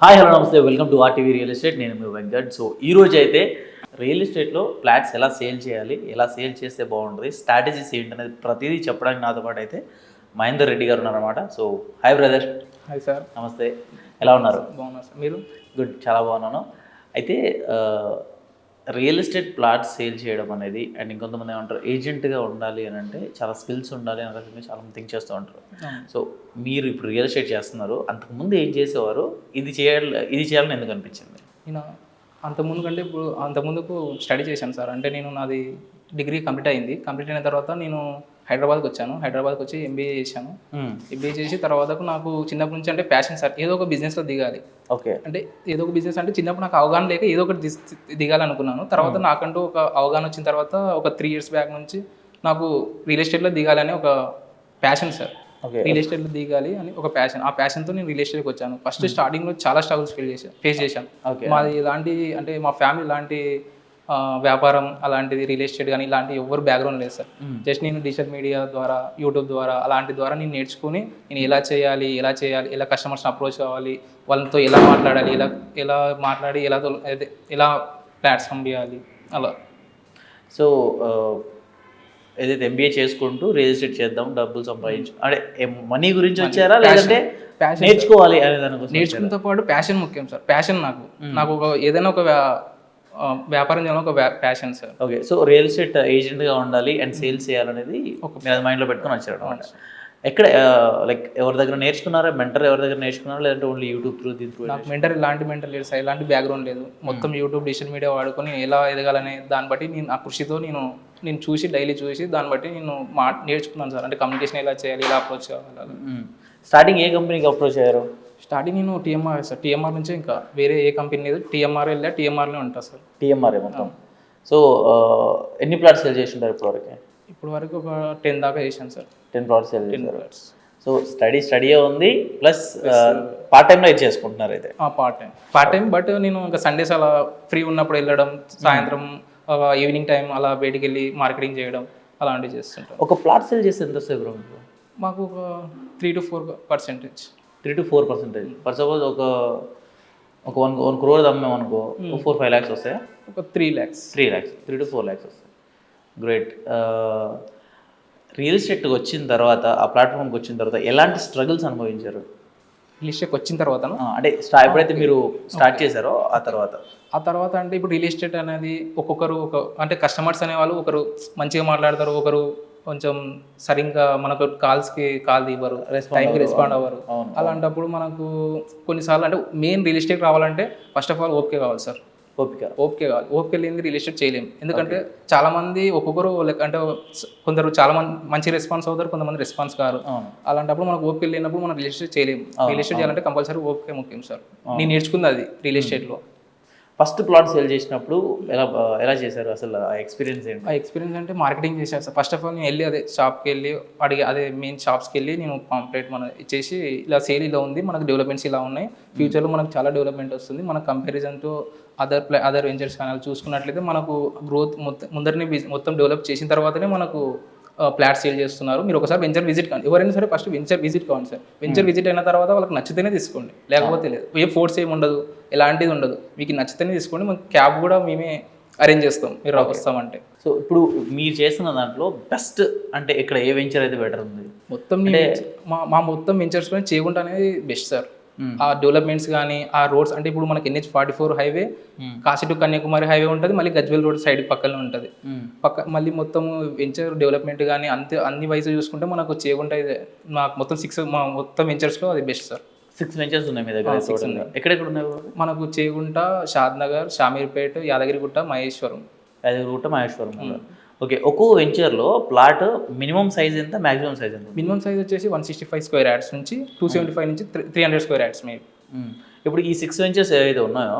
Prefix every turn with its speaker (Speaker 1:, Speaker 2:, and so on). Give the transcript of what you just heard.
Speaker 1: Hi hello నమస్తే welcome to RTV real estate. నేను మీ Venkat. So ఈ రోజు అయితే రియల్ ఎస్టేట్లో ఫ్లాట్స్ ఎలా సేల్ చేయాలి, ఎలా సేల్ చేస్తే బాగుంటుంది, స్ట్రాటజీస్ ఏంటి అనేది ప్రతిదీ చెప్పడానికి నాతో పాటు అయితే మహేందర్ రెడ్డి గారు ఉన్నారన్నమాట. So hi brother.
Speaker 2: Hi sir.
Speaker 1: నమస్తే, ఎలా ఉన్నారు?
Speaker 2: బాగున్నారు సార్, మీరు?
Speaker 1: గుడ్, చాలా బాగున్నాను. అయితే రియల్ ఎస్టేట్ ప్లాట్స్ సేల్ చేయడం అనేది అండ్ ఇంకొంతమంది ఏమంటారు ఏజెంట్గా ఉండాలి అని అంటే చాలా స్కిల్స్ ఉండాలి అని రకంగా చాలా మంది థింక్ చేస్తూ ఉంటారు. సో మీరు ఇప్పుడు రియల్ ఎస్టేట్ చేస్తున్నారు, అంతకుముందు ఏం చేసేవారు, ఇది చేయాలని ఎందుకు అనిపించింది?
Speaker 2: నేను అంతకుముందు కంటే ఇప్పుడు అంతకుముందుకు స్టడీ చేశాను సార్. అంటే నేను నాది డిగ్రీ కంప్లీట్ అయింది. కంప్లీట్ అయిన తర్వాత నేను హైదరాబాద్కి వచ్చాను. హైదరాబాద్కి వచ్చి ఎంబీఏ చేశాను. ఎంబీఏ చేసి తర్వాతకు నాకు చిన్నప్పటి నుంచి అంటే ప్యాషన్ సార్, ఏదో ఒక బిజినెస్లో దిగాలి.
Speaker 1: ఓకే,
Speaker 2: అంటే ఏదో ఒక బిజినెస్ అంటే చిన్నప్పుడు నాకు అవగాహన లేక ఏదో ఒకటి దిగాలనుకున్నాను. తర్వాత నాకంటూ ఒక అవగాహన వచ్చిన తర్వాత ఒక 3 years బ్యాక్ నుంచి నాకు రియల్ ఎస్టేట్లో దిగాలని ఒక ప్యాషన్ సార్. రియల్ ఎస్టేట్లో దిగాలి అని ఒక ప్యాషన్. ఆ ప్యాషన్తో నేను రియల్ ఎస్టేట్కి వచ్చాను. ఫస్ట్ స్టార్టింగ్లో చాలా స్ట్రగుల్స్ ఫేస్ చేశాను. మాది ఇలాంటి అంటే మా ఫ్యామిలీ ఇలాంటి వ్యాపారం అలాంటిది రియల్ ఎస్టేట్ కానీ ఇలాంటి ఎవరు బ్యాక్గ్రౌండ్ లేదు సార్. జస్ట్ నేను డిజిటల్ మీడియా ద్వారా, యూట్యూబ్ ద్వారా అలాంటి ద్వారా నేను నేర్చుకుని నేను ఎలా చేయాలి, ఎలా కస్టమర్స్ని అప్రోచ్ అవ్వాలి, వాళ్ళతో ఎలా మాట్లాడాలి, ఎలా మాట్లాడి ఎలా ప్లాట్స్ పంపించాలి అలా.
Speaker 1: సో ఏదైతే ఎంబీఏ చేసుకుంటూ రియల్ ఎస్టేట్ చేద్దాం, డబ్బులు సంపాదించు అంటే మనీ గురించి వచ్చారా, లేదంటే నేర్చుకోవాలి అనే దానికోసం?
Speaker 2: నేర్చుకున్నతో పాటు ప్యాషన్ ముఖ్యం సార్. ప్యాషన్ నాకు ఒక ఏదైనా ఒక వ్యాపారం చేయాలని ఒక passion sir.
Speaker 1: Okay, so real estate ఏజెంట్గా ఉండాలి అండ్ సేల్స్ చేయాలనేది మీరు మైండ్లో పెట్టుకొని వచ్చారు అనమాట. ఎక్కడ లైక్ ఎవరి దగ్గర నేర్చుకున్నారా, మెంటర్ ఎవరి దగ్గర నేర్చుకున్నారా, లేదంటే ఓన్లీ యూట్యూబ్ త్రూ? నాకు
Speaker 2: మెంటర్ లేదు సార్, ఇలాంటి బ్యాక్గ్రౌండ్ లేదు. మొత్తం యూట్యూబ్, డిజిటల్ మీడియా వాడుకొని నేను ఎలా ఎదగాలనే దాన్ని బట్టి నేను ఆ కృషితో నేను చూసి డైలీ చూసి దాన్ని బట్టి నేను నేర్చుకున్నాను సార్. అంటే కమ్యూనికేషన్ ఎలా చేయాలి, ఎలా అప్రోచ్ కావాలి.
Speaker 1: స్టార్టింగ్ ఏ కంపెనీకి అప్రోచ్ అయ్యారు?
Speaker 2: స్టార్టింగ్ నేను టీఎంఆర్ సార్. టీఎంఆర్ నుంచి ఇంకా వేరే ఏ కంపెనీ లేదు. టీఎంఆర్ వెళ్ళా, టీఎంఆర్లో ఉంటా సార్.
Speaker 1: టీఎంఆర్ మొత్తం. సో ఎన్ని ప్లాట్స్ సేల్ చేసి ఉంటారు ఇప్పటివరకు?
Speaker 2: ఇప్పుడు వరకు ఒక 10 దాకా చేశాను సార్.
Speaker 1: 10 ప్లాట్స్ సేల్ చేశారు. సో స్టడీయే ఉంది, ప్లస్ పార్ట్ టైంలో ఇది చేసుకుంటున్నారు అయితే?
Speaker 2: పార్ట్ టైం బట్ నేను ఇంకా సండేస్ అలా ఫ్రీ ఉన్నప్పుడు వెళ్ళడం, సాయంత్రం ఈవినింగ్ టైం అలా బయటికి వెళ్ళి మార్కెటింగ్ చేయడం అలాంటివి చేస్తుంటాం.
Speaker 1: ఒక ప్లాట్ సేల్ చేస్తే ఎంత సేపు?
Speaker 2: మాకు ఒక 3 to 4%.
Speaker 1: 3 to 4%. ఫర్ సపోజ్ ఒక 1 crore అమ్మామనుకో, 4-5 lakhs వస్తాయా?
Speaker 2: ఒక 3 lakhs.
Speaker 1: 3 to 4 lakhs వస్తాయి. గ్రేట్. రియల్ ఎస్టేట్కి వచ్చిన తర్వాత, ఆ ప్లాట్ఫామ్కి వచ్చిన తర్వాత ఎలాంటి స్ట్రగుల్స్ అనుభవించారు?
Speaker 2: రియల్ ఎస్టేట్కి వచ్చిన తర్వాత
Speaker 1: అంటే ఎప్పుడైతే మీరు స్టార్ట్ చేశారో ఆ తర్వాత
Speaker 2: అంటే ఇప్పుడు రియల్ ఎస్టేట్ అనేది ఒక్కొక్కరు అంటే కస్టమర్స్ అనేవాళ్ళు ఒకరు మంచిగా మాట్లాడతారు, ఒకరు కొంచెం సరిగ్గా మనకు కాల్ ఇవ్వరు, టైంకి రెస్పాండ్ అవ్వరు. అలాంటప్పుడు మనకు కొన్నిసార్లు అంటే మెయిన్ రియల్ ఎస్టేట్ రావాలంటే ఫస్ట్ ఆఫ్ ఆల్ ఓపిక కావాలి సార్. ఓపిక కావాలి. ఓపిక లేని రియల్ ఎస్టేట్ చేయలేము. ఎందుకంటే చాలా మంది ఒక్కొక్కరు అంటే కొందరు చాలా మంచి రెస్పాన్స్ అవుతారు, కొంతమంది రెస్పాన్స్ కారు. అలాంటప్పుడు మనకు ఓపిక లేనప్పుడు మనం రియల్ ఎస్టేట్ చేయలేము. రియల్ ఎస్టేట్ చేయాలంటే కంపల్సరీ ఓపిక ముఖ్యం సార్. నేను నేర్చుకుంది అది రియల్ ఎస్టేట్లో.
Speaker 1: ఫస్ట్ ప్లాట్ సేల్ చేసినప్పుడు ఎలా చేశారు అసలు? ఆ ఎక్స్పీరియన్స్ ఏంటి?
Speaker 2: ఆ ఎక్స్పీరియన్స్ అంటే మార్కెటింగ్ చేశాను సార్. ఫస్ట్ ఆఫ్ ఆల్ నేను వెళ్ళి షాప్కి వెళ్ళి మెయిన్ షాప్స్కి వెళ్ళి నేను పాంప్లెట్ మనం ఇచ్చేసి ఇలా సేల్ ఇలా ఉంది, మనకు డెవలప్మెంట్స్ ఇలా ఉన్నాయి, ఫ్యూచర్లో మనకు చాలా డెవలప్మెంట్ వస్తుంది, మన comparison to other ventures channel చూసుకున్నట్లయితే మనకు గ్రోత్ ముందరనే మొత్తం డెవలప్ చేసిన తర్వాతనే మనకు ఫ్లాట్ సేల్ చేస్తున్నారు. మీరు ఒకసారి వెంచర్ విజిట్ కాండి, ఎవరైనా సరే ఫస్ట్ వెంచర్ విజిట్ కావండి సార్. వెంచర్ విజిట్ అయిన తర్వాత వాళ్ళకి నచ్చితేనే తీసుకోండి, లేకపోతే లేదు. ఏ ఫోర్స్ ఏమి ఉండదు, ఎలాంటిది ఉండదు. మీకు నచ్చితేనే తీసుకోండి. మనకి క్యాబ్ కూడా మేమే అరేంజ్ చేస్తాం మీరు వస్తామంటే.
Speaker 1: సో ఇప్పుడు మీరు చేస్తున్న దాంట్లో బెస్ట్ అంటే ఇక్కడ ఏ వెంచర్ అయితే బెటర్ ఉంది?
Speaker 2: మొత్తం మా మొత్తం వెంచర్స్ పైన చేయకుండా అనేది బెస్ట్ సార్. ఆ డెవలప్మెంట్స్ కానీ ఆ రోడ్స్ అంటే ఇప్పుడు మనకి NH-44 highway, Kashi to Kanyakumari highway ఉంటుంది, మళ్ళీ గజ్వేల్ రోడ్ సైడ్ పక్కనే ఉంటుంది. మళ్ళీ మొత్తం వెంచర్ డెవలప్మెంట్ కానీ అన్ని వయసు చూసుకుంటే మనకు చేయకుండా మాకు మొత్తం వెంచర్స్లో అది బెస్ట్ సార్.
Speaker 1: 6 వెంచర్స్ ఉన్నాయి మీ దగ్గర? ఎక్కడెక్కడ ఉన్నాయి?
Speaker 2: మనకు చేగుంట, షాద్నగర్, షామీర్పేట, యాదగిరిగుట్ట, మహేశ్వరం.
Speaker 1: ఓకే, ఒక్కో వెంచర్లో ప్లాట్ మినిమం సైజ్ ఎంత, మాక్సిమం సైజ్ ఎంత?
Speaker 2: మినిమం సైజ్ వచ్చేసి 165 square yards నుంచి 275 నుంచి 300 square yards మేబీ.
Speaker 1: ఇప్పుడు ఈ 6 వెంచర్స్ ఏవైతే ఉన్నాయో